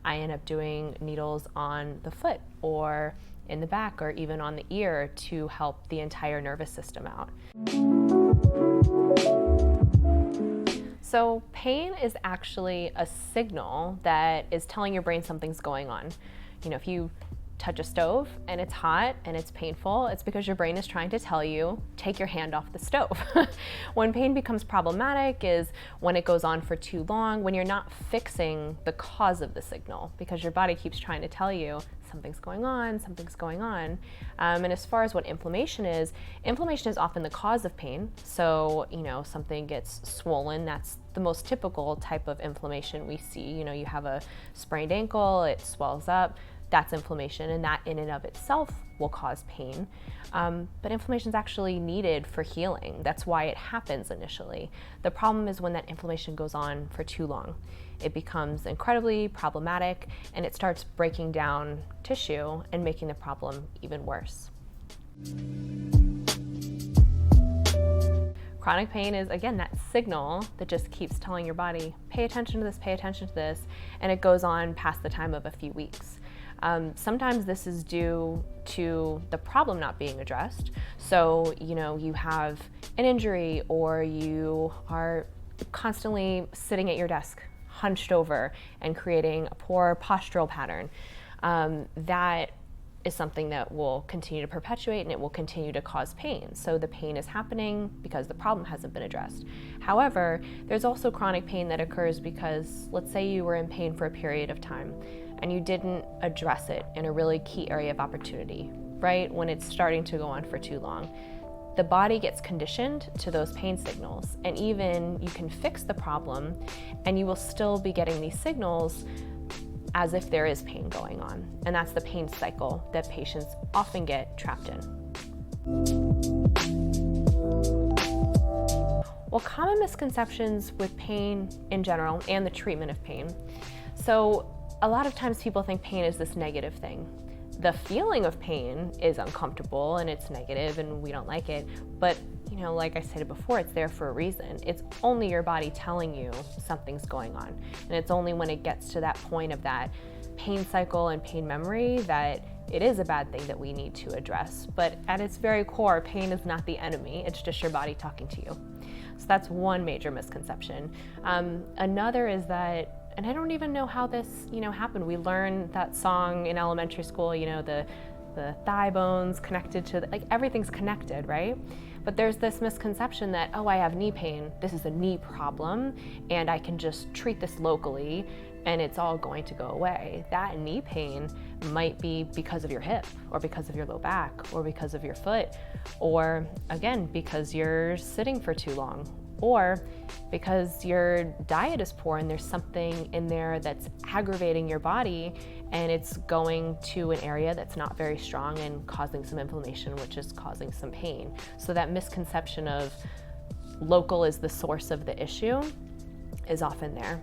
I end up doing needles on the foot or in the back or even on the ear to help the entire nervous system out. So pain is actually a signal that is telling your brain something's going on. You know, if you touch a stove and it's hot and it's painful, it's because your brain is trying to tell you, take your hand off the stove. When pain becomes problematic is when it goes on for too long, when you're not fixing the cause of the signal, because your body keeps trying to tell you something's going on, something's going on. And as far as what inflammation is often the cause of pain. So, you know, something gets swollen, that's the most typical type of inflammation we see. You know, you have a sprained ankle, it swells up, that's inflammation, and that in and of itself will cause pain. But inflammation is actually needed for healing. That's why it happens initially. The problem is when that inflammation goes on for too long. It becomes incredibly problematic and it starts breaking down tissue and making the problem even worse. Chronic pain is, again, that signal that just keeps telling your body, pay attention to this, pay attention to this, and it goes on past the time of a few weeks. Sometimes this is due to the problem not being addressed. So, you know, you have an injury or you are constantly sitting at your desk, hunched over and creating a poor postural pattern. That is something that will continue to perpetuate and it will continue to cause pain. So the pain is happening because the problem hasn't been addressed. However, there's also chronic pain that occurs because, let's say you were in pain for a period of time and you didn't address it in a really key area of opportunity, right? When it's starting to go on for too long. The body gets conditioned to those pain signals, and even you can fix the problem and you will still be getting these signals as if there is pain going on. And that's the pain cycle that patients often get trapped in. Well, common misconceptions with pain in general and the treatment of pain. So a lot of times people think pain is this negative thing. The feeling of pain is uncomfortable and it's negative and we don't like it, but you know, like I said before, it's there for a reason. It's only your body telling you something's going on. And it's only when it gets to that point of that pain cycle and pain memory that it is a bad thing that we need to address. But at its very core, pain is not the enemy, it's just your body talking to you. So that's one major misconception. Another is that, and I don't even know how this, happened. We learned that song in elementary school, the thigh bones connected to, everything's connected, right? But there's this misconception that, I have knee pain, this is a knee problem, and I can just treat this locally and it's all going to go away. That knee pain might be because of your hip, or because of your low back, or because of your foot, or again, because you're sitting for too long, or because your diet is poor and there's something in there that's aggravating your body and it's going to an area that's not very strong and causing some inflammation, which is causing some pain. So that misconception of local is the source of the issue is often there.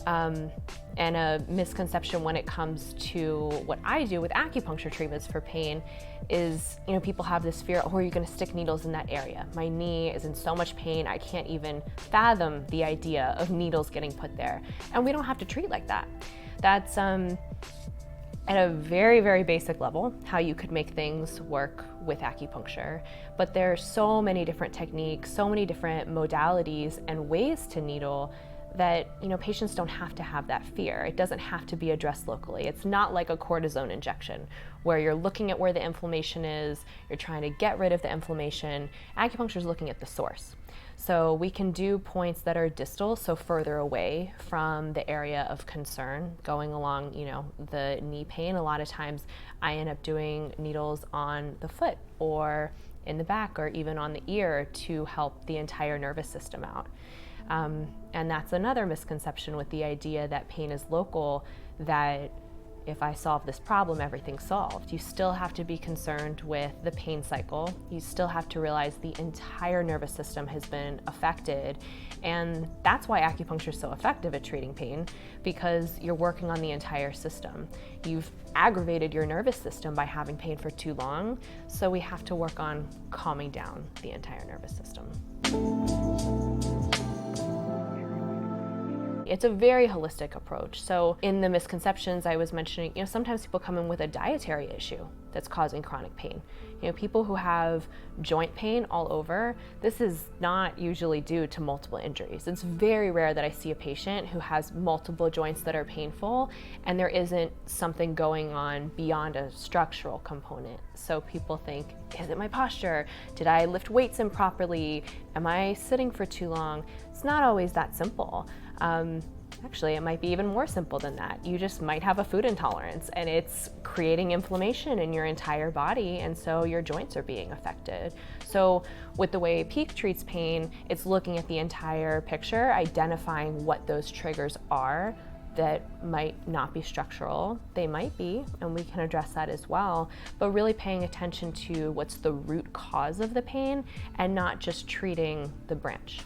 And a misconception when it comes to what I do with acupuncture treatments for pain is, people have this fear, are you going to stick needles in that area? My knee is in so much pain, I can't even fathom the idea of needles getting put there. And we don't have to treat like that. That's at a very, very basic level, how you could make things work with acupuncture. But there are so many different techniques, so many different modalities and ways to needle that patients don't have to have that fear. It doesn't have to be addressed locally. It's not like a cortisone injection where you're looking at where the inflammation is, you're trying to get rid of the inflammation. Acupuncture is looking at the source. So we can do points that are distal, so further away from the area of concern, going along, the knee pain. A lot of times I end up doing needles on the foot or in the back or even on the ear to help the entire nervous system out. And that's another misconception with the idea that pain is local, that if I solve this problem, everything's solved. You still have to be concerned with the pain cycle. You still have to realize the entire nervous system has been affected. And that's why acupuncture is so effective at treating pain, because you're working on the entire system. You've aggravated your nervous system by having pain for too long, so we have to work on calming down the entire nervous system. It's a very holistic approach. So in the misconceptions I was mentioning, sometimes people come in with a dietary issue that's causing chronic pain. People who have joint pain all over, this is not usually due to multiple injuries. It's very rare that I see a patient who has multiple joints that are painful and there isn't something going on beyond a structural component. So people think, is it my posture? Did I lift weights improperly? Am I sitting for too long? It's not always that simple. Actually, it might be even more simple than that. You just might have a food intolerance and it's creating inflammation in your entire body, and so your joints are being affected. So with the way Pique treats pain, it's looking at the entire picture, identifying what those triggers are that might not be structural. They might be, and we can address that as well, but really paying attention to what's the root cause of the pain and not just treating the branch.